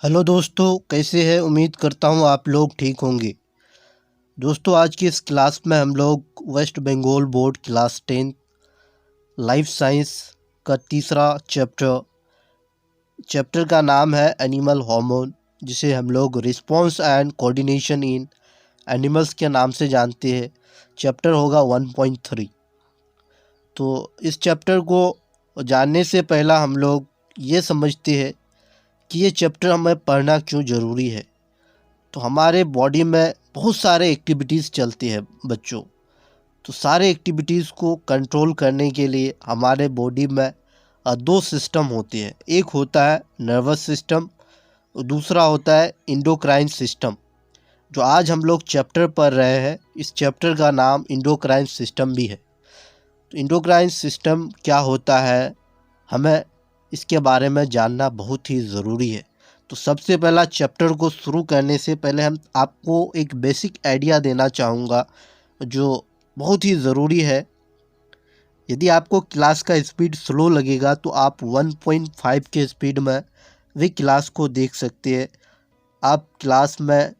Hello दोस्तों, कैसे हैं? उम्मीद करता हूँ आप लोग ठीक होंगे। दोस्तों, आज की इस क्लास में हम लोग West Bengal board class 10 life science का तीसरा चैप्टर का नाम है एनिमल हार्मोन, जिसे हम लोग response and coordination in animals के नाम से जानते हैं। चैप्टर होगा 1.3। तो इस चैप्टर को जानने से पहला हम लोग ये समझते हैं कि ये चैप्टर हमें पढ़ना क्यों ज़रूरी है। तो हमारे बॉडी में बहुत सारे एक्टिविटीज़ चलती है बच्चों। तो सारे एक्टिविटीज़ को कंट्रोल करने के लिए हमारे बॉडी में दो सिस्टम होते हैं। एक होता है नर्वस सिस्टम और दूसरा होता है इंडोक्राइन सिस्टम। जो आज हम लोग चैप्टर पढ़ रहे हैं, इस चैप्टर का नाम इंडोक्राइन सिस्टम भी है। तो इंडोक्राइन सिस्टम क्या होता है, हमें इसके बारे में जानना बहुत ही ज़रूरी है। तो सबसे पहला चैप्टर को शुरू करने से पहले हम आपको एक बेसिक आइडिया देना चाहूँगा जो बहुत ही ज़रूरी है। यदि आपको क्लास का स्पीड स्लो लगेगा तो आप 1.5 के स्पीड में भी क्लास को देख सकते हैं। आप क्लास में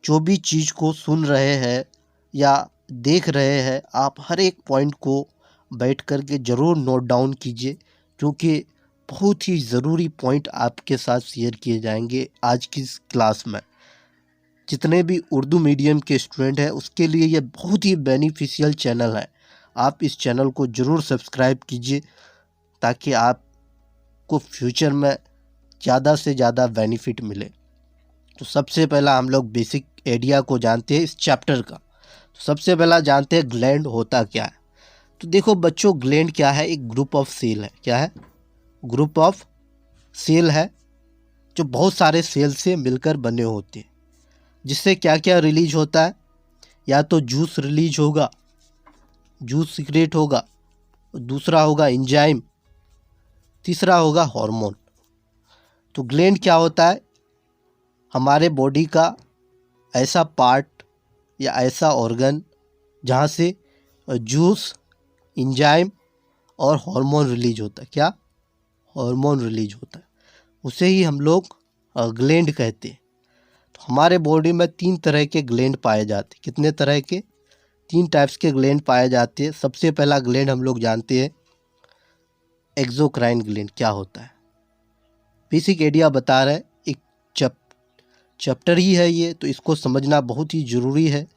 जो भी चीज़ को सुन रहे हैं या देख रहे हैं, आप हर एक पॉइंट को बैठ कर के ज़रूर नोट डाउन कीजिए, क्योंकि बहुत ही ज़रूरी पॉइंट आपके साथ शेयर किए जाएंगे आज की इस क्लास में। जितने भी उर्दू मीडियम के स्टूडेंट हैं उसके लिए ये बहुत ही बेनिफिशियल चैनल है। आप इस चैनल को ज़रूर सब्सक्राइब कीजिए ताकि आपको फ्यूचर में ज़्यादा से ज़्यादा बेनिफिट मिले। तो सबसे पहला हम लोग बेसिक आइडिया को जानते हैं इस चैप्टर का। तो सबसे पहला जानते हैं ग्लैंड होता क्या है। तो देखो बच्चों, ग्लैंड क्या है? एक ग्रुप ऑफ सेल है। क्या है? ग्रुप ऑफ सेल है जो बहुत सारे सेल से मिलकर बने होते हैं। जिससे क्या क्या रिलीज होता है? या तो जूस रिलीज होगा, जूस सीक्रेट होगा, दूसरा होगा एंजाइम, तीसरा होगा हार्मोन। तो ग्लैंड क्या होता है? हमारे बॉडी का ऐसा पार्ट या ऐसा ऑर्गन जहाँ से जूस, एंजाइम और हार्मोन रिलीज होता है। क्या? हार्मोन रिलीज होता है, उसे ही हम लोग ग्लैंड कहते हैं। तो हमारे बॉडी में 3 तरह के ग्लैंड पाए जाते हैं। कितने तरह के? 3 टाइप्स के ग्लैंड पाए जाते हैं। सबसे पहला ग्लैंड हम लोग जानते हैं एक्सोक्राइन ग्लैंड। क्या होता है? बेसिक आइडिया बता रहे हैं, एक चैप्टर ही है ये, तो इसको समझना बहुत ही ज़रूरी है।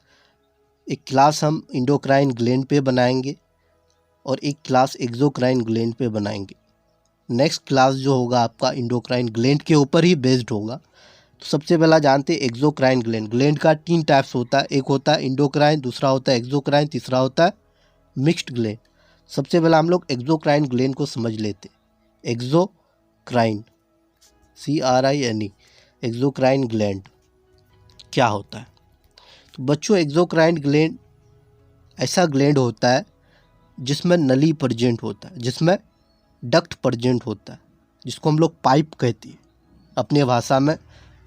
एक क्लास हम इंडोक्राइन ग्लैंड पे बनाएंगे और एक क्लास एक्सोक्राइन ग्लैंड पे बनाएंगे। नेक्स्ट क्लास जो होगा आपका इंडोक्राइन ग्लैंड के ऊपर ही बेस्ड होगा। तो सबसे पहला जानते हैं एक्सोक्राइन ग्लैंड। ग्लैंड का 3 टाइप्स होता है। एक होता है इंडोक्राइन, दूसरा होता है एक्सोक्राइन, तीसरा होता है मिक्स्ड ग्लैंड। सबसे पहला हम लोग एक्सोक्राइन ग्लैंड को समझ लेते हैं। एक्सोक्राइन, CRINE, एक्सोक्राइन ग्लैंड क्या होता है? तो बच्चों, एक्सोक्राइन ग्लैंड ऐसा ग्लैंड होता है जिसमें नली प्रेजेंट होता है, जिसमें डक्ट प्रेजेंट होता है, जिसको हम लोग पाइप कहते हैं अपने भाषा में।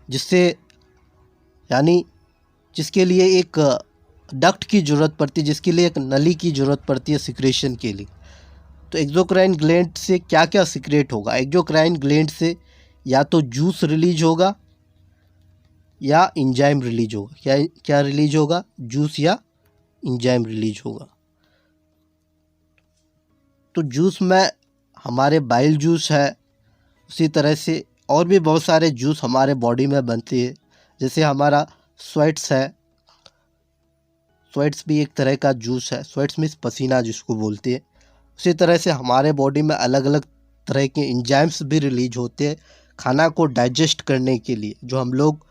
जिससे यानी जिसके लिए एक डक्ट की ज़रूरत पड़ती है, जिसके लिए एक नली की ज़रूरत पड़ती है सिक्रेशन के लिए। तो एक्सोक्राइन ग्लैंड से क्या क्या सिक्रेट होगा? एक्सोक्राइन ग्लैंड से या तो जूस रिलीज होगा या एंजाइम रिलीज होगा। क्या क्या रिलीज होगा? जूस या एंजाइम रिलीज होगा। तो जूस में हमारे बाइल जूस है, उसी तरह से और भी बहुत सारे जूस हमारे बॉडी में बनते हैं। जैसे हमारा स्वेट्स है, स्वेट्स भी एक तरह का जूस है। स्वेट्स मीन्स पसीना जिसको बोलते हैं। उसी तरह से हमारे बॉडी में अलग अलग तरह के एंजाइम्स भी रिलीज होते हैं खाना को डाइजेस्ट करने के लिए। जो हम लोग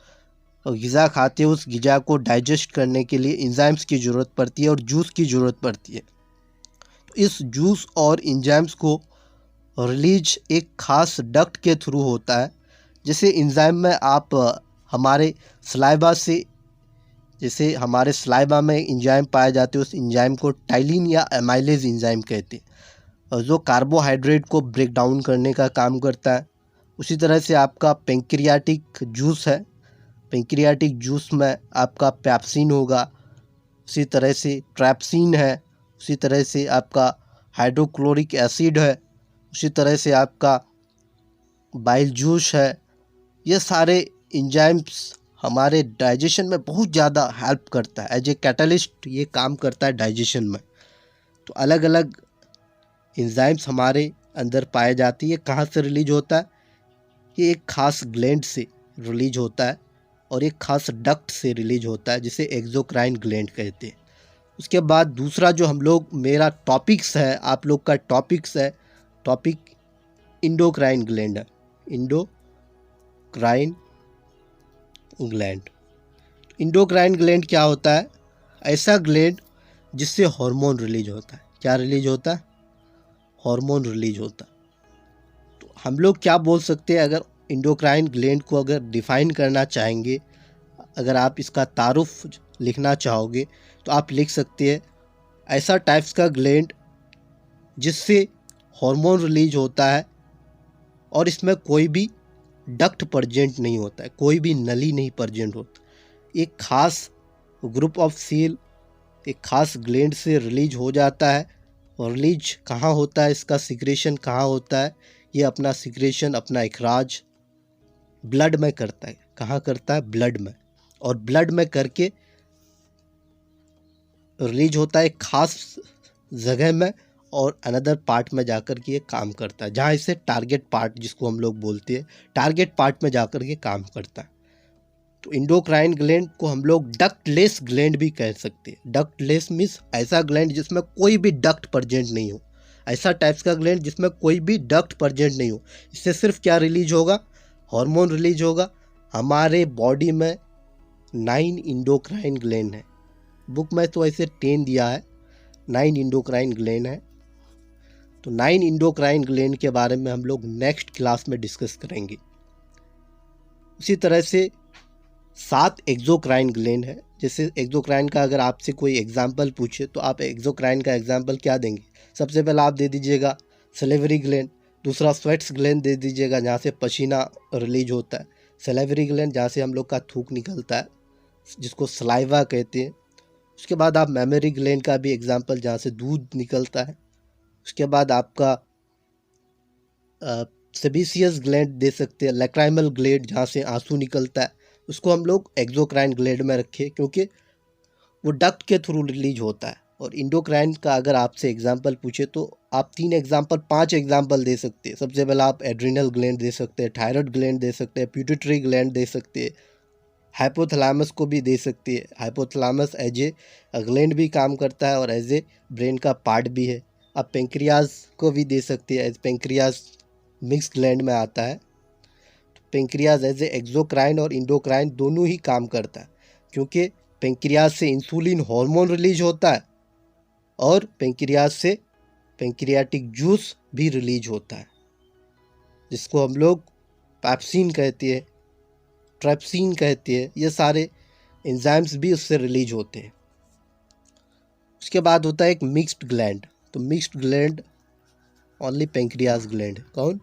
ग़िज़ा खाते हैं, उस ग़िज़ा को डाइजेस्ट करने के लिए एंजाइम्स की ज़रूरत पड़ती है और जूस की ज़रूरत पड़ती है। तो इस जूस और एंजाइम्स को रिलीज एक खास डक्ट के थ्रू होता है। जैसे एंजाइम में आप हमारे सलाइवा से, जैसे हमारे सलाइवा में एंजाइम पाए जाते हैं, उस एंजाइम को टाइलिन या एमाइलेज एंजाइम कहते हैं, और जो कार्बोहाइड्रेट को ब्रेक डाउन करने का काम करता है। उसी तरह से आपका पेंक्रियाटिक जूस है, पेंक्रियाटिक जूस में आपका पेप्सिन होगा। उसी तरह से ट्रैप्सिन है, उसी तरह से आपका हाइड्रोक्लोरिक एसिड है, उसी तरह से आपका बाइल जूस है, ये सारे एंजाइम्स हमारे डाइजेशन में बहुत ज़्यादा हेल्प करता है। एज ए कैटलिस्ट ये काम करता है डाइजेशन में। तो अलग अलग एंजाइम्स हमारे अंदर पाए जाती है। कहाँ से रिलीज होता है? ये एक खास ग्लैंड से रिलीज होता है और एक खास डक्ट से रिलीज होता है, जिसे एक्सोक्राइन ग्लैंड कहते हैं। उसके बाद दूसरा जो हम लोग, मेरा टॉपिक्स है, आप लोग का टॉपिक्स है, टॉपिक इंडोक्राइन ग्लैंड है। Endocrine gland. इंडोक्राइन ग्लैंड क्या होता है? ऐसा ग्लैंड जिससे हार्मोन रिलीज होता है। क्या रिलीज होता है? हार्मोन रिलीज होता है। तो हम लोग क्या बोल सकते हैं, अगर इंडोक्राइन ग्लैंड को अगर डिफाइन करना चाहेंगे, अगर आप इसका तारुफ लिखना चाहोगे तो आप लिख सकते हैं ऐसा टाइप्स का ग्लैंड जिससे हार्मोन रिलीज होता है और इसमें कोई भी डक्ट प्रेजेंट नहीं होता है, कोई भी नली नहीं प्रेजेंट होता। एक खास ग्रुप ऑफ सेल एक खास ग्लैंड से रिलीज हो जाता है। और रिलीज कहाँ होता है, इसका सिक्रेशन कहाँ होता है? ये अपना सिक्रेशन, अपना इखराज ब्लड में करता है। कहाँ करता है? ब्लड में। और ब्लड में करके रिलीज होता है एक खास जगह में और अनदर पार्ट में जाकर के ये काम करता है, जहाँ इसे टारगेट पार्ट जिसको हम लोग बोलते हैं, टारगेट पार्ट में जाकर के काम करता है। तो इंडोक्राइन ग्लैंड को हम लोग डक्टलेस ग्लैंड भी कह सकते हैं। डक्टलेस मीन्स ऐसा ग्लैंड जिसमें कोई भी डक्ट प्रेजेंट नहीं हो। ऐसा टाइप्स का ग्लैंड जिसमें कोई भी डक्ट प्रेजेंट नहीं हो। इससे सिर्फ क्या रिलीज होगा? हार्मोन रिलीज होगा। हमारे बॉडी में 9 इंडोक्राइन ग्लैंड है। बुक में तो ऐसे 10 दिया है, 9 इंडोक्राइन ग्लैंड है। तो 9 इंडोक्राइन ग्लैंड के बारे में हम लोग नेक्स्ट क्लास में डिस्कस करेंगे। उसी तरह से 7 एक्सोक्राइन ग्लैंड है। जैसे एक्सोक्राइन का अगर आपसे कोई एग्जाम्पल पूछे तो आप एक्सोक्राइन का एग्जाम्पल क्या देंगे? सबसे पहले आप दे दीजिएगा सलेवरी ग्लैंड। दूसरा स्वेट्स ग्लैंड दे दीजिएगा, जहाँ से पसीना रिलीज होता है। सलेवरी ग्लैंड जहाँ से हम लोग का थूक निकलता है, जिसको सलाइवा कहते हैं। उसके बाद आप मेमोरी ग्लैंड का भी एग्जाम्पल, जहाँ से दूध निकलता है। उसके बाद आपका सेबेसियस ग्लैंड दे सकते हैं, लैक्राइमल ग्लैंड जहाँ से आंसू निकलता है, उसको हम लोग एक्सोक्राइन ग्लैंड में रखें, क्योंकि वो डक्ट के थ्रू रिलीज होता है। और इंडोक्राइन का अगर आपसे एग्जांपल पूछे तो आप 3 एग्जांपल 5 एग्जांपल दे सकते हैं। सबसे पहले आप एड्रिनल ग्लैंड दे सकते हैं, थायराइड ग्लैंड दे सकते हैं, पिट्यूटरी ग्लैंड दे सकते हैं, हाइपोथैलेमस को भी दे सकते हैं। हाइपोथैलेमस एज ए ग्लैंड भी काम करता है और एज ए ब्रेन का पार्ट भी है। आप पेंक्रियाज को भी दे सकते हैं, एज पेंक्रियाज मिक्स ग्लैंड में आता है। पेंक्रियाज एज ए एक्सोक्राइन और इंडोक्राइन दोनों ही काम करता है, क्योंकि पेंक्रियाज से इंसुलिन हार्मोन रिलीज होता है और पेंक्रियाज से पेंक्रियाटिक जूस भी रिलीज होता है, जिसको हम लोग पैप्सिन कहते हैं, ट्रेप्सिन कहते हैं। ये सारे एंजाइम्स भी उससे रिलीज होते हैं। उसके बाद होता है एक मिक्स्ड ग्लैंड। तो mixed gland only pancreas gland. कौन?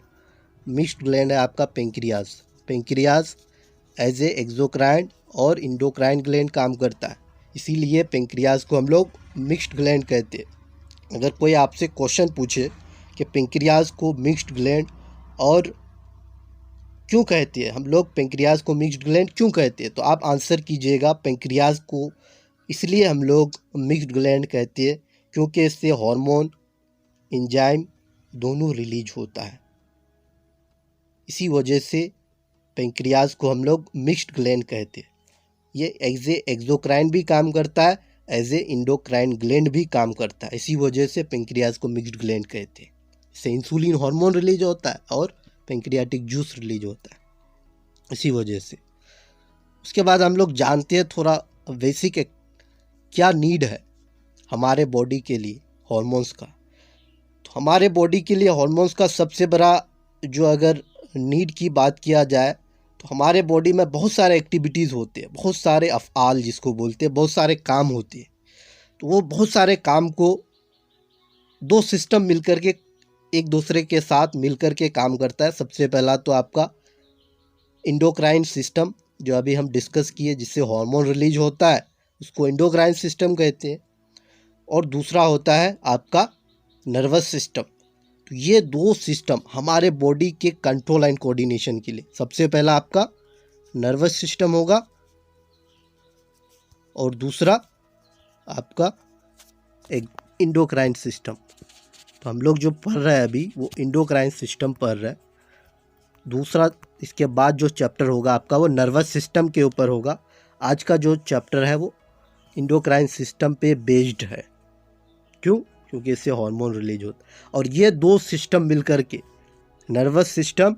मिक्स्ड ग्लैंड है आपका pancreas. Pancreas as a exocrine और इंडोक्राइन ग्लैंड काम करता है, इसीलिए पेंक्रियाज को हम लोग मिक्स्ड ग्लैंड कहते हैं। अगर कोई आपसे क्वेश्चन पूछे कि पेंक्रियाज को मिक्स्ड ग्लैंड और क्यों कहते हैं, हम लोग पेंक्रियाज को मिक्स्ड ग्लैंड क्यों कहते हैं, तो आप आंसर कीजिएगा पेंक्रियाज को इसलिए हम लोग मिक्स्ड ग्लैंड कहते हैं क्योंकि इससे हार्मोन, एंजाइम दोनों रिलीज होता है। इसी वजह से पेंक्रियाज को हम लोग मिक्स्ड ग्लैंड कहते हैं। ये एज ए एक्सोक्राइन भी काम करता है, एज ए इंडोक्राइन ग्लैंड भी काम करता है। इसी वजह से पेंक्रियाज को मिक्स्ड ग्लैंड कहते हैं। इससे इंसुलिन हार्मोन रिलीज होता है और पेंक्रियाटिक जूस रिलीज होता है, इसी वजह से। उसके बाद हम लोग जानते हैं थोड़ा बेसिक क्या नीड है हमारे बॉडी के लिए हार्मोन्स का। तो हमारे बॉडी के लिए हार्मोन्स का सबसे बड़ा जो अगर नीड की बात किया जाए तो हमारे बॉडी में बहुत सारे एक्टिविटीज़ होते हैं, बहुत सारे अफ़आल जिसको बोलते हैं, बहुत सारे काम होते हैं। तो वो बहुत सारे काम को 2 सिस्टम मिलकर के एक दूसरे के साथ मिलकर के काम करता है। सबसे पहला तो आपका इंडोक्राइन सिस्टम, जो अभी हम डिस्कस किए, जिससे हार्मोन रिलीज होता है, उसको इंडोक्राइन सिस्टम कहते हैं। और दूसरा होता है आपका नर्वस सिस्टम। तो ये 2 सिस्टम हमारे बॉडी के कंट्रोल एंड कोऑर्डिनेशन के लिए, सबसे पहला आपका नर्वस सिस्टम होगा और दूसरा आपका एक इंडोक्राइन सिस्टम। तो हम लोग जो पढ़ रहे हैं अभी वो इंडोक्राइन सिस्टम पढ़ रहे हैं। दूसरा इसके बाद जो चैप्टर होगा आपका वो नर्वस सिस्टम के ऊपर होगा। आज का जो चैप्टर है वो इंडोक्राइन सिस्टम पे बेस्ड है। क्यों? क्योंकि इससे हार्मोन रिलीज होता है और ये दो सिस्टम मिलकर के, नर्वस सिस्टम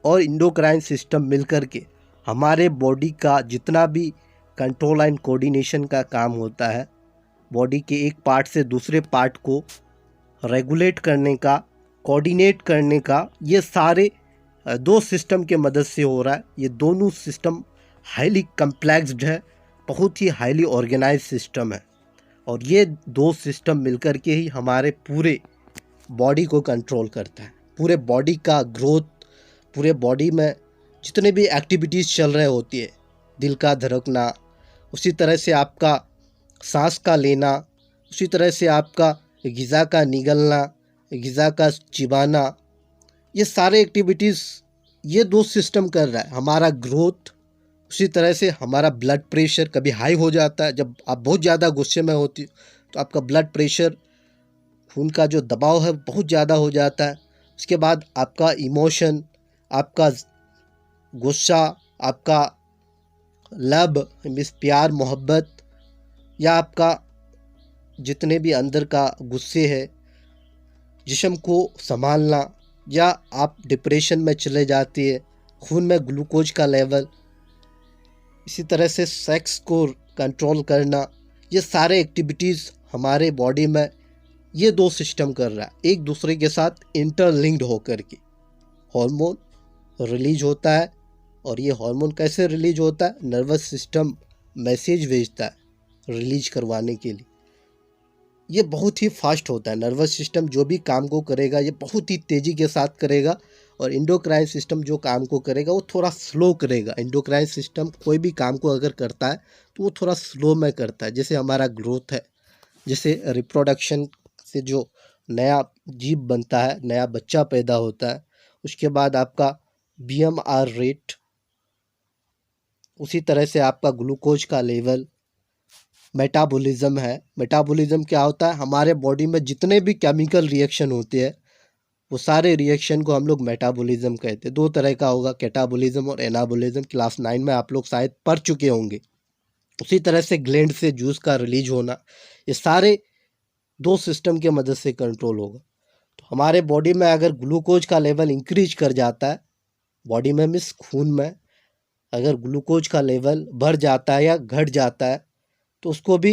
और इंडोक्राइन सिस्टम मिलकर के हमारे बॉडी का जितना भी कंट्रोल एंड कोऑर्डिनेशन का काम होता है, बॉडी के एक पार्ट से दूसरे पार्ट को रेगुलेट करने का, कोऑर्डिनेट करने का, ये सारे दो सिस्टम के मदद से हो रहा है। ये दोनों सिस्टम हाईली कम्प्लेक्स्ड है, बहुत ही हाईली ऑर्गेनाइज सिस्टम है और ये दो सिस्टम मिलकर के ही हमारे पूरे बॉडी को कंट्रोल करता है। पूरे बॉडी का ग्रोथ, पूरे बॉडी में जितने भी एक्टिविटीज़ चल रहे होती है, दिल का धड़कना, उसी तरह से आपका सांस का लेना, उसी तरह से आपका ग़िज़ा का निगलना, ग़िज़ा का चिबाना, ये सारे एक्टिविटीज़ ये दो सिस्टम कर रहा है। हमारा ग्रोथ, उसी तरह से हमारा ब्लड प्रेशर कभी हाई हो जाता है, जब आप बहुत ज़्यादा गुस्से में होती तो आपका ब्लड प्रेशर, खून का जो दबाव है बहुत ज़्यादा हो जाता है। उसके बाद आपका इमोशन, आपका गुस्सा, आपका लव मीन्स प्यार मोहब्बत, या आपका जितने भी अंदर का गुस्से है, जिस्म को संभालना, या आप डिप्रेशन में चले जाती है, खून में ग्लूकोज का लेवल, इसी तरह से सेक्स को कंट्रोल करना, ये सारे एक्टिविटीज़ हमारे बॉडी में ये दो सिस्टम कर रहा है, एक दूसरे के साथ इंटरलिंक्ड होकर के हार्मोन रिलीज होता है। और ये हार्मोन कैसे रिलीज होता है? नर्वस सिस्टम मैसेज भेजता है रिलीज करवाने के लिए। ये बहुत ही फास्ट होता है। नर्वस सिस्टम जो भी काम को करेगा ये बहुत ही तेज़ी के साथ करेगा और इंडोक्राइन सिस्टम जो काम को करेगा वो थोड़ा स्लो करेगा। इंडोक्राइन सिस्टम कोई भी काम को अगर करता है तो वो थोड़ा स्लो में करता है। जैसे हमारा ग्रोथ है, जैसे रिप्रोडक्शन से जो नया जीव बनता है, नया बच्चा पैदा होता है, उसके बाद आपका BMR रेट, उसी तरह से आपका ग्लूकोज का लेवल, मेटाबॉलिज्म है। मेटाबॉलिज्म क्या होता है? हमारे बॉडी में जितने भी केमिकल रिएक्शन होते हैं वो सारे रिएक्शन को हम लोग मेटाबॉलिज्म कहते हैं। दो तरह का होगा, कैटाबॉलिज्म और एनाबॉलिज्म। क्लास 9 में आप लोग शायद पढ़ चुके होंगे। उसी तरह से ग्लैंड से जूस का रिलीज होना, ये सारे दो सिस्टम के मदद से कंट्रोल होगा। तो हमारे बॉडी में अगर ग्लूकोज का लेवल इंक्रीज कर जाता है, बॉडी में मीन्स खून में अगर ग्लूकोज का लेवल बढ़ जाता है या घट जाता है तो उसको भी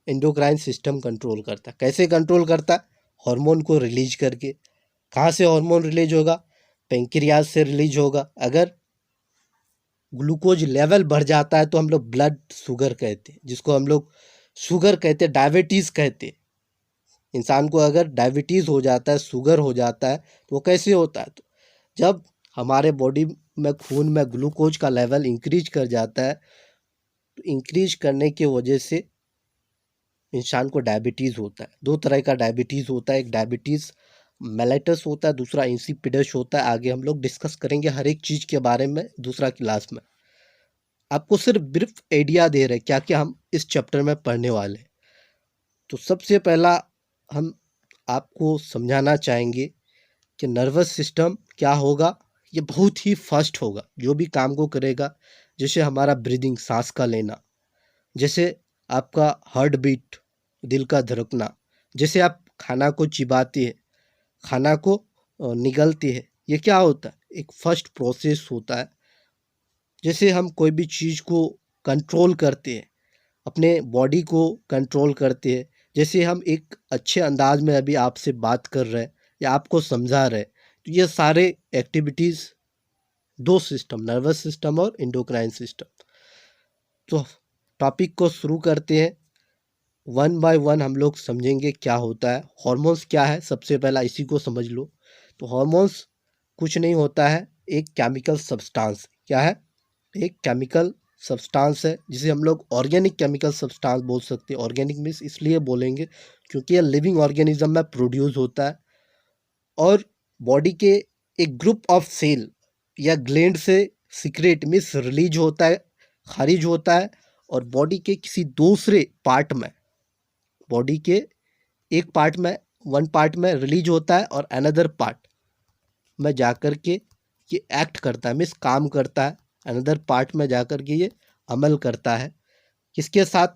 एंडोक्राइन सिस्टम कंट्रोल करता है। कैसे कंट्रोल करता है? हार्मोन को रिलीज करके। कहाँ से हार्मोन रिलीज होगा? पेंक्रियाज से रिलीज होगा। अगर ग्लूकोज लेवल बढ़ जाता है तो हम लोग ब्लड शुगर कहते हैं, जिसको हम लोग शुगर कहते हैं, डायबिटीज़ कहते हैं। इंसान को अगर डायबिटीज़ हो जाता है, शुगर हो जाता है, तो वो कैसे होता है? तो जब हमारे बॉडी में खून में ग्लूकोज का लेवल इंक्रीज कर जाता है, तो इंक्रीज करने की वजह से इंसान को डायबिटीज़ होता है। दो तरह का डायबिटीज़ होता है, एक डायबिटीज़ मेलिटस होता है, दूसरा इंसिपिडस होता है। आगे हम लोग डिस्कस करेंगे हर एक चीज़ के बारे में दूसरा क्लास में। आपको सिर्फ ब्रीफ आइडिया दे रहे हैं क्या क्या हम इस चैप्टर में पढ़ने वाले हैं। तो सबसे पहला हम आपको समझाना चाहेंगे कि नर्वस सिस्टम क्या होगा। ये बहुत ही फास्ट होगा, जो भी काम को करेगा। जैसे हमारा ब्रीदिंग, सांस का लेना, जैसे आपका हार्ट बीट, दिल का धड़कना, जैसे आप खाना को चिबाते हैं, खाना को निगलते हैं, ये क्या होता है? एक फर्स्ट प्रोसेस होता है। जैसे हम कोई भी चीज़ को कंट्रोल करते हैं, अपने बॉडी को कंट्रोल करते हैं, जैसे हम एक अच्छे अंदाज में अभी आपसे बात कर रहे हैं या आपको समझा रहे हैं, तो ये सारे एक्टिविटीज़ दो सिस्टम, नर्वस सिस्टम और इंडोक्राइन सिस्टम। तो टॉपिक को शुरू करते हैं। वन बाय वन हम लोग समझेंगे क्या होता है। हार्मोन्स क्या है, सबसे पहला इसी को समझ लो। तो हार्मोन्स कुछ नहीं होता है, एक केमिकल सब्सटेंस। क्या है? एक केमिकल सब्सटेंस है, जिसे हम लोग ऑर्गेनिक केमिकल सब्सटेंस बोल सकते हैं। ऑर्गेनिक मीन्स इसलिए बोलेंगे क्योंकि यह लिविंग ऑर्गेनिज्म में प्रोड्यूस होता है और बॉडी के एक ग्रुप ऑफ सेल या ग्लैंड से सीक्रेट मीन्स रिलीज होता है, खारिज होता है, और बॉडी के किसी दूसरे पार्ट में, बॉडी के एक पार्ट में, वन पार्ट में रिलीज होता है और अनदर पार्ट में जाकर के ये एक्ट करता है, मीन्स काम करता है, अनदर पार्ट में जाकर के ये अमल करता है। किसके साथ?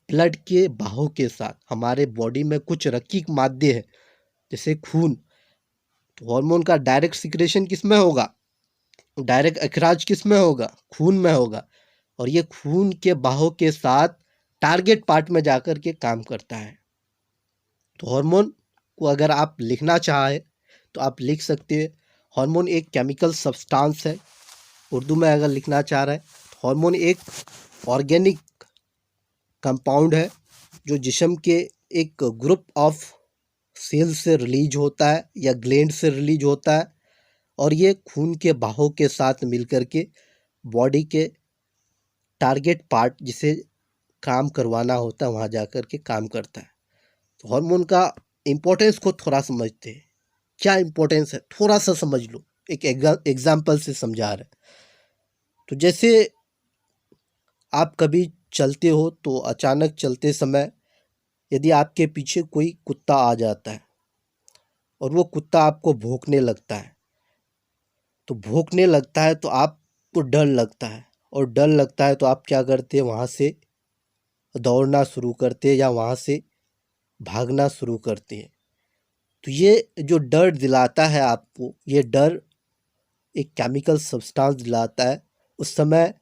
ब्लड के बहाव के साथ। हमारे बॉडी में कुछ रकीक मादे हैं जैसे खून, तो हार्मोन का डायरेक्ट सिक्रेशन किस में होगा? डायरेक्ट अखराज किस में होगा? खून में होगा। और ये खून के बहाव के साथ टारगेट पार्ट में जाकर के काम करता है। तो हार्मोन को अगर आप लिखना चाहें तो आप लिख सकते हैं, हार्मोन एक केमिकल सब्सटेंस है। उर्दू में अगर लिखना चाह रहे हैं तो हार्मोन एक ऑर्गेनिक कंपाउंड है जो जिस्म के एक ग्रुप ऑफ सेल से रिलीज होता है या ग्लैंड से रिलीज होता है, और ये खून के बहाव के साथ मिलकर के बॉडी के टारगेट पार्ट जिसे काम करवाना होता है वहाँ जाकर के काम करता है। तो हार्मोन का इम्पोर्टेंस को थोड़ा समझते हैं। क्या इम्पोर्टेंस है थोड़ा सा समझ लो, एक एग्जाम्पल से समझा रहे। तो जैसे आप कभी चलते हो तो अचानक चलते समय यदि आपके पीछे कोई कुत्ता आ जाता है और वो कुत्ता आपको भौंकने लगता है, तो भौंकने लगता है तो आपको डर लगता है, और डर लगता है तो आप क्या करते हैं? वहाँ से दौड़ना शुरू करते हैं या वहाँ से भागना शुरू करते हैं। तो ये जो डर दिलाता है आपको, ये डर एक केमिकल सब्सटेंस दिलाता है। उस समय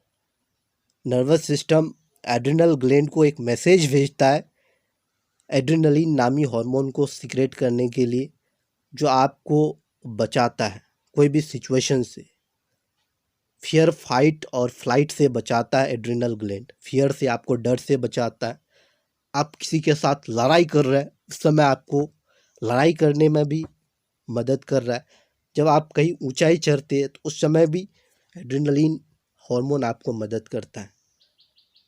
नर्वस सिस्टम एड्रिनल ग्लैंड को एक मैसेज भेजता है एड्रिनलिन नामी हार्मोन को सीक्रेट करने के लिए, जो आपको बचाता है कोई भी सिचुएशन से। फियर, फाइट और फ्लाइट से बचाता है एड्रिनल ग्लैंड। फियर से आपको डर से बचाता है। आप किसी के साथ लड़ाई कर रहे हैं उस समय आपको लड़ाई करने में भी मदद कर रहा है। जब आप कहीं ऊंचाई चढ़ते हैं तो उस समय भी एड्रिनलिन हार्मोन आपको मदद करता है।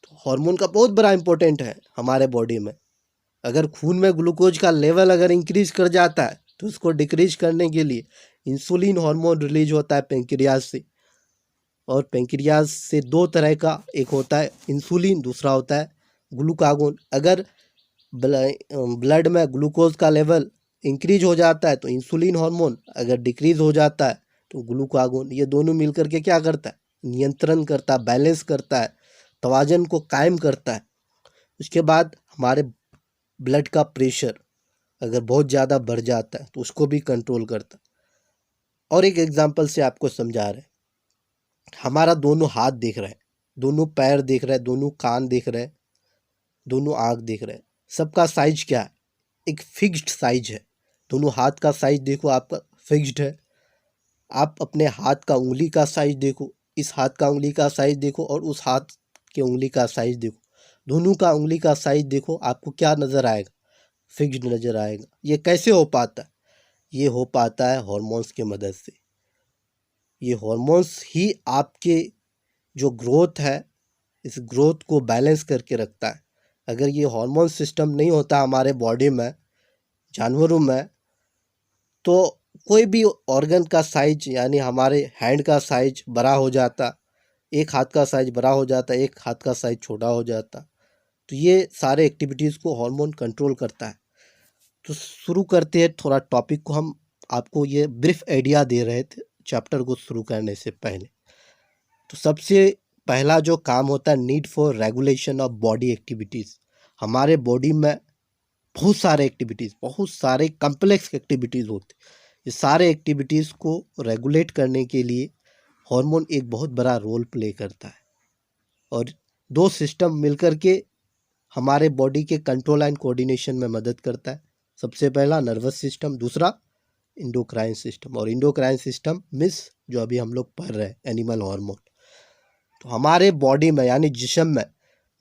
तो हार्मोन का बहुत बड़ा इंपॉर्टेंट है हमारे बॉडी में। अगर खून में ग्लूकोज का लेवल अगर इंक्रीज कर जाता है तो उसको डिक्रीज करने के लिए इंसुलिन हार्मोन रिलीज होता है पेंक्रियाज से। और पेंक्रियाज से दो तरह का, एक होता है इंसुलिन, दूसरा होता है ग्लूकागोन। अगर ब्लड में ग्लूकोज का लेवल इंक्रीज हो जाता है तो इंसुलिन हार्मोन, अगर डिक्रीज हो जाता है तो ग्लूकागोन। ये दोनों मिलकर के क्या करता है? नियंत्रण करता है, बैलेंस करता है, तवाजन को कायम करता है। उसके बाद हमारे ब्लड का प्रेशर अगर बहुत ज़्यादा बढ़ जाता है तो उसको भी कंट्रोल करता है। और एक एग्जांपल से आपको समझा रहे हैं, हमारा दोनों हाथ देख रहे हैं, दोनों पैर देख रहे हैं, दोनों कान देख रहे हैं, दोनों आँख देख रहे हैं। सबका साइज क्या है? एक फिक्स्ड साइज है। दोनों हाथ का साइज देखो आपका फिक्स्ड है। आप अपने हाथ का उंगली का साइज देखो, इस हाथ का उंगली का साइज देखो और उस हाथ के उंगली का साइज देखो, दोनों का उंगली का साइज देखो, आपको क्या नज़र आएगा? फिक्स्ड नज़र आएगा। ये कैसे हो पाता है? ये हो पाता है हॉर्मोन्स की मदद से। ये हॉर्मोन्स ही आपके जो ग्रोथ है, इस ग्रोथ को बैलेंस करके रखता है। अगर ये हार्मोन सिस्टम नहीं होता हमारे बॉडी में, जानवरों में, तो कोई भी ऑर्गन का साइज, यानी हमारे हैंड का साइज बड़ा हो जाता, एक हाथ का साइज बड़ा हो जाता, एक हाथ का साइज छोटा हो जाता। तो ये सारे एक्टिविटीज़ को हार्मोन कंट्रोल करता है। तो शुरू करते हैं थोड़ा टॉपिक को। हम आपको ये ब्रीफ आइडिया दे रहे थे चैप्टर को शुरू करने से पहले। तो सबसे पहला जो काम होता है, need for regulation of body activities. हमारे बॉडी में बहुत सारे एक्टिविटीज़, बहुत सारे कम्प्लेक्स एक्टिविटीज़ होते। ये सारे एक्टिविटीज़ को रेगुलेट करने के लिए हार्मोन एक बहुत बड़ा रोल प्ले करता है। और दो सिस्टम मिलकर के हमारे बॉडी के कंट्रोल एंड कोऑर्डिनेशन में मदद करता है। सबसे पहला नर्वस सिस्टम, दूसरा इंडोक्राइन सिस्टम। और इंडोक्राइन सिस्टम मिस जो अभी हम लोग पढ़ रहे हैं, एनिमल हार्मोन। तो हमारे बॉडी में यानी जिस्म में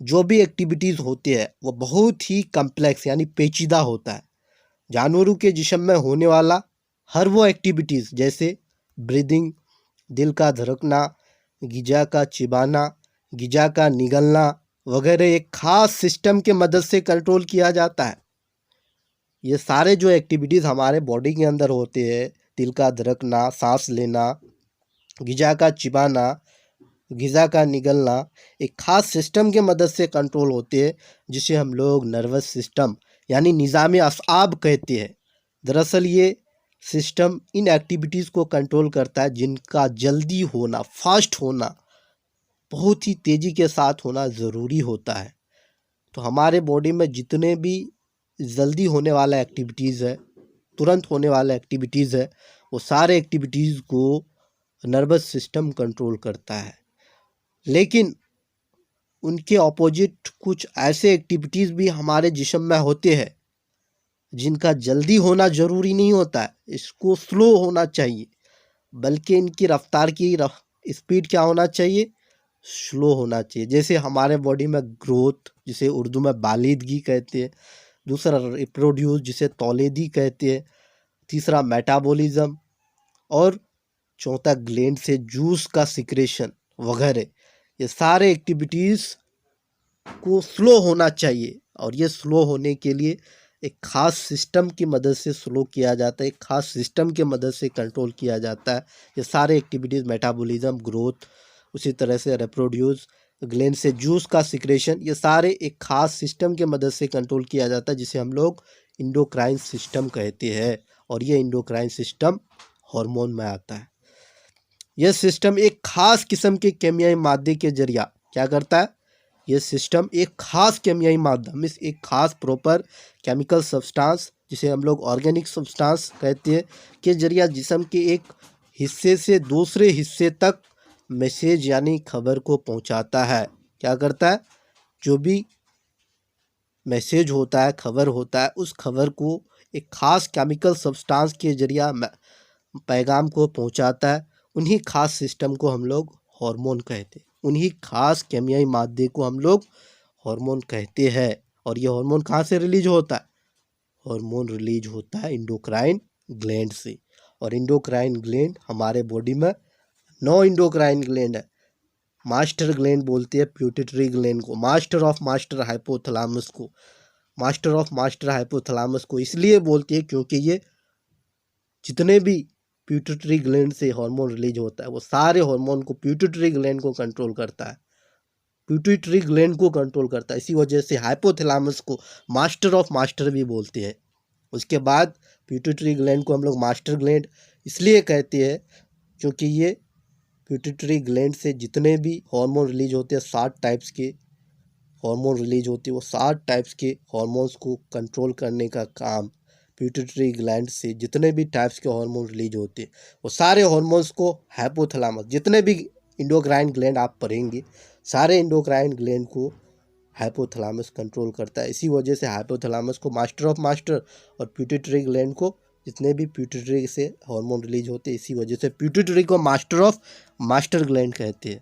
जो भी एक्टिविटीज़ होती है वो बहुत ही कम्प्लेक्स यानी पेचीदा होता है। जानवरों के जिस्म में होने वाला हर वो एक्टिविटीज़, जैसे ब्रीदिंग, दिल का धड़कना, गिजा का चिबाना, गिजा का निगलना वगैरह, एक खास सिस्टम के मदद से कंट्रोल किया जाता है। ये सारे जो एक्टिविटीज़ हमारे बॉडी के अंदर होते हैं, दिल का धड़कना, सांस लेना, गिजा का चिबाना, ग़िज़ा का निगलना एक ख़ास सिस्टम की मदद से कंट्रोल होते हैं, जिसे हम लोग नर्वस सिस्टम यानी निज़ाम असाब कहते हैं। दरअसल ये सिस्टम इन एक्टिविटीज़ को कंट्रोल करता है जिनका जल्दी होना, फास्ट होना, बहुत ही तेज़ी के साथ होना ज़रूरी होता है। तो हमारे बॉडी में जितने भी जल्दी होने वाला एक्टिविटीज़ है, तुरंत होने वाला एक्टिविटीज़ है, वो सारे एक्टिविटीज़ को नर्वस सिस्टम कंट्रोल करता है। लेकिन उनके ऑपोजिट कुछ ऐसे एक्टिविटीज़ भी हमारे जिस्म में होते हैं जिनका जल्दी होना ज़रूरी नहीं होता है, इसको स्लो होना चाहिए, बल्कि इनकी रफ्तार की स्पीड क्या होना चाहिए, स्लो होना चाहिए। जैसे हमारे बॉडी में ग्रोथ, जिसे उर्दू में बालिदगी कहते हैं, दूसरा रिप्रोड्यूस, जिसे तौलेदी कहते हैं, तीसरा मेटाबॉलिज्म, और चौथा ग्लैंड से जूस का सिक्रेशन वगैरह। ये सारे एक्टिविटीज़ को स्लो होना चाहिए, और ये स्लो होने के लिए एक ख़ास सिस्टम की मदद से स्लो किया जाता है, एक ख़ास सिस्टम की मदद से कंट्रोल किया जाता है। ये सारे एक्टिविटीज़ मेटाबॉलिज्म, ग्रोथ, उसी तरह से रिप्रोड्यूस, ग्लैंड से जूस का सिक्रेशन, ये सारे एक ख़ास सिस्टम की मदद से कंट्रोल किया जाता है, जिसे हम लोग इंडोक्राइन सिस्टम कहते हैं। और ये इंडोक्राइन सिस्टम हार्मोन में आता है। यह सिस्टम एक ख़ास किस्म के केमियाई मादे के जरिया क्या करता है, ये सिस्टम एक ख़ास केमियाई मादा मीन्स एक ख़ास प्रॉपर केमिकल सब्सटेंस, जिसे हम लोग ऑर्गेनिक सब्सटेंस कहते हैं, के जरिया जिस्म के एक हिस्से से दूसरे हिस्से तक मैसेज यानी खबर को पहुंचाता है। क्या करता है, जो भी मैसेज होता है, खबर होता है, उस खबर को एक ख़ास केमिकल सब्सटेंस के जरिया पैगाम को पहुंचाता है। उन्हीं ख़ास सिस्टम को हम लोग हार्मोन कहते हैं, उन्हीं ख़ास केमियाई मादे को हम लोग हार्मोन कहते हैं। और ये हार्मोन कहाँ से रिलीज होता है, हार्मोन रिलीज होता है इंडोक्राइन ग्लैंड से। और इंडोक्राइन ग्लैंड हमारे बॉडी में 9 इंडोक्राइन ग्लैंड है। मास्टर ग्लैंड बोलते हैं प्यूटिटरी ग्लैंड को, मास्टर ऑफ मास्टर हाइपोथैलेमस को, मास्टर ऑफ मास्टर हाइपोथैलेमस को इसलिए बोलते हैं क्योंकि ये जितने भी प्यूटिटरी ग्लैंड से हार्मोन रिलीज होता है, वो सारे हार्मोन को प्यूटिटरी ग्लैंड को कंट्रोल करता है, प्यूटिटरी ग्लैंड को कंट्रोल करता है। इसी वजह से हाइपोथैलेमस को मास्टर ऑफ मास्टर भी बोलते हैं। उसके बाद प्यूटिटरी ग्लैंड को हम लोग मास्टर ग्लैंड इसलिए कहते हैं क्योंकि ये प्यूटिटरी ग्लैंड से जितने भी हार्मोन रिलीज होते हैं, 60 टाइप्स के हार्मोन रिलीज होते हैं, वो 60 टाइप्स के हार्मोन्स को कंट्रोल करने का काम प्यूटिटरी ग्लैंड से जितने भी टाइप्स के हार्मोन रिलीज होते हैं, वो सारे हार्मोन्स को हाइपोथैलेमस, जितने भी इंडोक्राइन ग्लैंड आप पढ़ेंगे, सारे इंडोक्राइन ग्लैंड को हाइपोथैलेमस कंट्रोल करता है। इसी वजह से हाइपोथैलेमस को मास्टर ऑफ मास्टर और प्यूटिटरी ग्लैंड को जितने भी प्यूटिटरी से हार्मोन रिलीज होते हैं, इसी वजह से प्यूटिटरी को मास्टर ऑफ मास्टर ग्लैंड कहते हैं।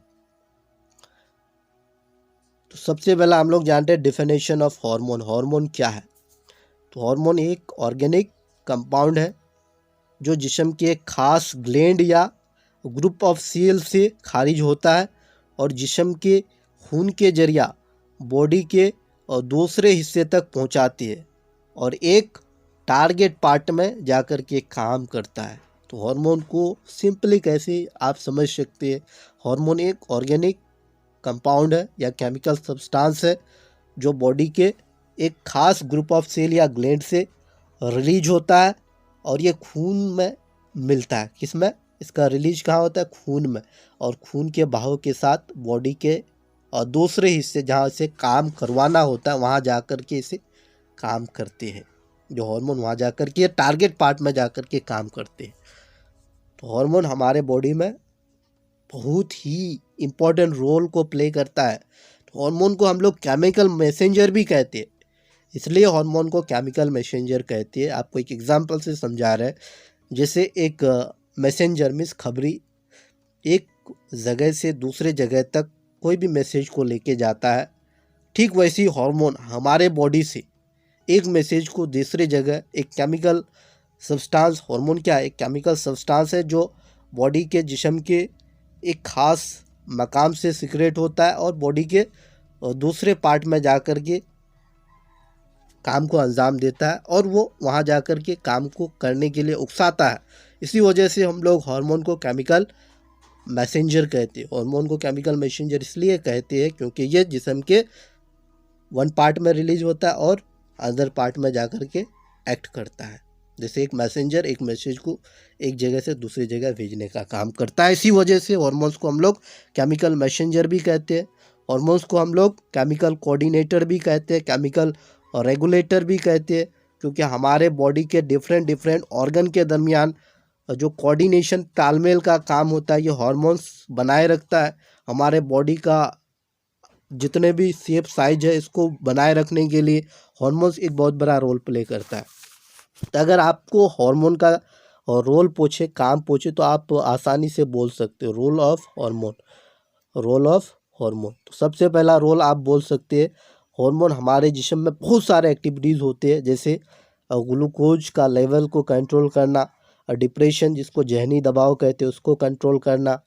तो सबसे पहला हम लोग जानते हैं डेफिनेशन ऑफ हार्मोन। हार्मोन क्या है, तो हार्मोन एक ऑर्गेनिक कंपाउंड है जो जिस्म के एक खास ग्लैंड या ग्रुप ऑफ सेल से खारिज होता है और जिस्म के खून के जरिया बॉडी के और दूसरे हिस्से तक पहुंचाती है और एक टारगेट पार्ट में जाकर के काम करता है। तो हार्मोन को सिंपली कैसे आप समझ सकते हैं, हार्मोन एक ऑर्गेनिक कंपाउंड है या केमिकल सब्सटेंस है जो बॉडी के एक खास ग्रुप ऑफ सेल या ग्लैंड से रिलीज होता है और ये खून में मिलता है। किस में, इसका रिलीज कहाँ होता है, खून में, और खून के बहाव के साथ बॉडी के और दूसरे हिस्से जहाँ से काम करवाना होता है वहाँ जाकर के इसे काम करते हैं। जो हार्मोन वहाँ जाकर के टारगेट पार्ट में जाकर के काम करते हैं। तो हार्मोन हमारे बॉडी में बहुत ही इम्पोर्टेंट रोल को प्ले करता है। तो हार्मोन को हम लोग केमिकल मैसेंजर भी कहते हैं, इसलिए हार्मोन को केमिकल मैसेंजर कहते हैं। आपको एक एग्जांपल से समझा रहे हैं, जैसे एक मैसेंजर मीन्स खबरी एक जगह से दूसरे जगह तक कोई भी मैसेज को लेके जाता है, ठीक वैसे ही हार्मोन हमारे बॉडी से एक मैसेज को दूसरे जगह एक केमिकल सब्सटेंस, हार्मोन क्या है, एक केमिकल सब्सटेंस है जो बॉडी के जिस्म के एक ख़ास मकाम से सिक्रेट होता है और बॉडी के दूसरे पार्ट में जाकर के काम को अंजाम देता है और वो वहाँ जाकर के काम को करने के लिए उकसाता है। इसी वजह से हम लोग हार्मोन को केमिकल मैसेंजर कहते हैं। हार्मोन को केमिकल मैसेंजर इसलिए कहते हैं क्योंकि ये जिस्म के वन पार्ट में रिलीज होता है और अदर पार्ट में जाकर के एक्ट करता है। जैसे एक मैसेंजर एक मैसेज को एक जगह से दूसरी जगह भेजने का काम करता है। इसी वजह से हार्मोन्स को हम लोग केमिकल मैसेंजर भी कहते हैं। हार्मोन्स को हम लोग केमिकल कोऑर्डिनेटर भी कहते हैं, केमिकल रेगुलेटर भी कहते हैं, क्योंकि हमारे बॉडी के डिफरेंट ऑर्गन के दरमियान जो कोऑर्डिनेशन तालमेल का काम होता है ये हार्मोन्स बनाए रखता है। हमारे बॉडी का जितने भी शेप साइज है इसको बनाए रखने के लिए हार्मोन्स एक बहुत बड़ा रोल प्ले करता है। तो अगर आपको हार्मोन का रोल पूछे, काम पूछे, तो आप आसानी से बोल सकते हो role of hormone, role of hormone. तो सबसे पहला रोल आप बोल सकते हैं हार्मोन हमारे जिस्म में बहुत सारे एक्टिविटीज़ होते हैं, जैसे ग्लूकोज का लेवल को कंट्रोल करना, डिप्रेशन जिसको जहनी दबाव कहते हैं उसको कंट्रोल करना,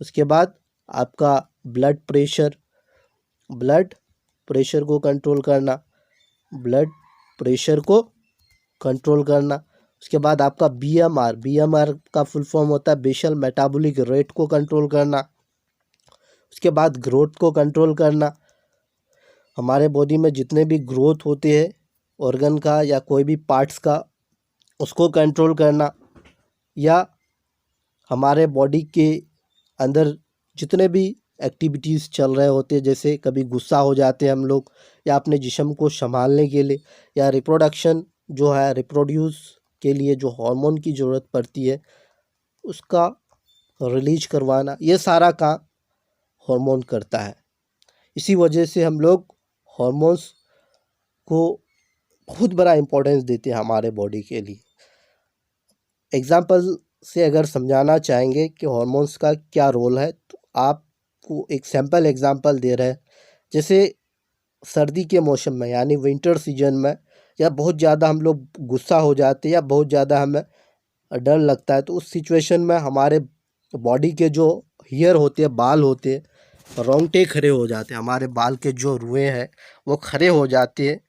उसके बाद आपका ब्लड प्रेशर को कंट्रोल करना, ब्लड प्रेशर को कंट्रोल करना, उसके बाद आपका बीएमआर का फुल फॉर्म होता है बेसल मेटाबॉलिक रेट को कंट्रोल करना, उसके बाद ग्रोथ को कंट्रोल करना, हमारे बॉडी में जितने भी ग्रोथ होते हैं ऑर्गन का या कोई भी पार्ट्स का उसको कंट्रोल करना, या हमारे बॉडी के अंदर जितने भी एक्टिविटीज़ चल रहे होते हैं, जैसे कभी गुस्सा हो जाते हैं हम लोग, या अपने जिस्म को संभालने के लिए, या रिप्रोडक्शन जो है रिप्रोड्यूस के लिए जो हार्मोन की ज़रूरत पड़ती है उसका रिलीज करवाना, ये सारा काम हार्मोन करता है। इसी वजह से हम लोग हार्मोन्स को बहुत बड़ा इम्पोर्टेंस देते हैं हमारे बॉडी के लिए। एग्जाम्पल से अगर समझाना चाहेंगे कि हार्मोन्स का क्या रोल है, तो आपको एक सैम्पल एग्जाम्पल दे रहे हैं। जैसे सर्दी के मौसम में यानी विंटर सीजन में, या बहुत ज़्यादा हम लोग गुस्सा हो जाते हैं या बहुत ज़्यादा हमें डर लगता है, तो उस सिचुएशन में हमारे बॉडी के जो हेयर होते हैं, बाल होते हैं, रोंगटे खड़े हो जाते हैं, हमारे बाल के जो रुएं हैं वो खड़े हो जाते हैं।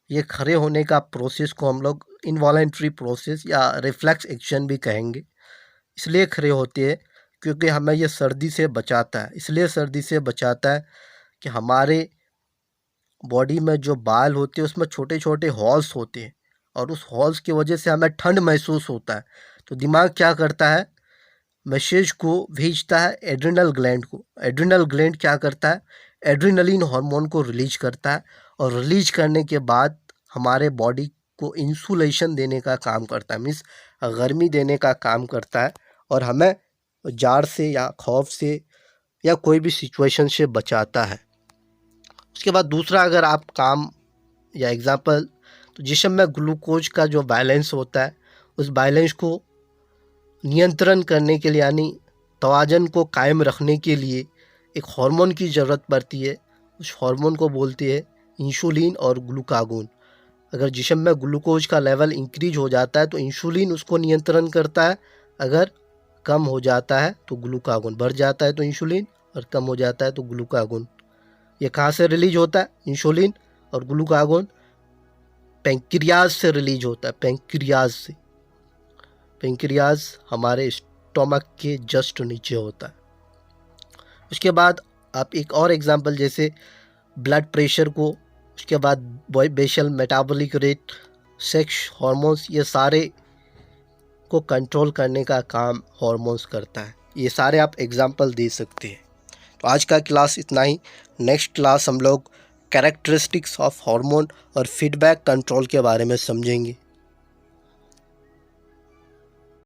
ये खड़े होने का प्रोसेस को हम लोग इनवॉलेंट्री प्रोसेस या रिफ्लेक्स एक्शन भी कहेंगे। इसलिए खड़े होते हैं क्योंकि हमें ये सर्दी से बचाता है। इसलिए सर्दी से बचाता है कि हमारे बॉडी में जो बाल होते हैं उसमें छोटे छोटे हॉल्स होते हैं, और उस हॉल्स की वजह से हमें ठंड महसूस होता है। तो दिमाग क्या करता है, मैसेज को भेजता है एड्रिनल ग्लैंड को। एड्रिनल ग्लैंड क्या करता है, एड्रिनलिन हार्मोन को रिलीज करता है, और रिलीज करने के बाद हमारे बॉडी को इंसुलेशन देने का काम करता है, मीन्स गर्मी देने का काम करता है, और हमें जाड़ से या खौफ से या कोई भी सिचुएशन से बचाता है। उसके बाद दूसरा अगर आप काम या एग्जाम्पल, तो जिस्म में ग्लूकोज का जो बैलेंस होता है उस बैलेंस को नियंत्रण करने के लिए यानी तवाज़ुन को कायम रखने के लिए एक हार्मोन की ज़रूरत पड़ती है। उस हार्मोन को बोलते हैं इंसुलिन और ग्लूकागोन। अगर जिस्म में ग्लूकोज का लेवल इंक्रीज हो जाता है तो इंसुलिन उसको नियंत्रण करता है, अगर कम हो जाता है तो ग्लूकागोन, बढ़ जाता है तो इंसुलिन और कम हो जाता है तो ग्लूकागोन। ये कहाँ से रिलीज होता है, इंसुलिन और ग्लूकागोन पेंक्रियाज से रिलीज होता है, पेंक्रियाज से। पेंक्रियाज हमारे स्टोमक के जस्ट नीचे होता है। उसके बाद आप एक और एग्जांपल जैसे ब्लड प्रेशर को, उसके बाद basal metabolic rate, sex hormones, ये सारे को कंट्रोल करने का काम हार्मोन्स करता है। ये सारे आप एग्जांपल दे सकते हैं। तो आज का क्लास इतना ही। नेक्स्ट क्लास हम लोग कैरेक्टरिस्टिक्स ऑफ हार्मोन और फीडबैक कंट्रोल के बारे में समझेंगे।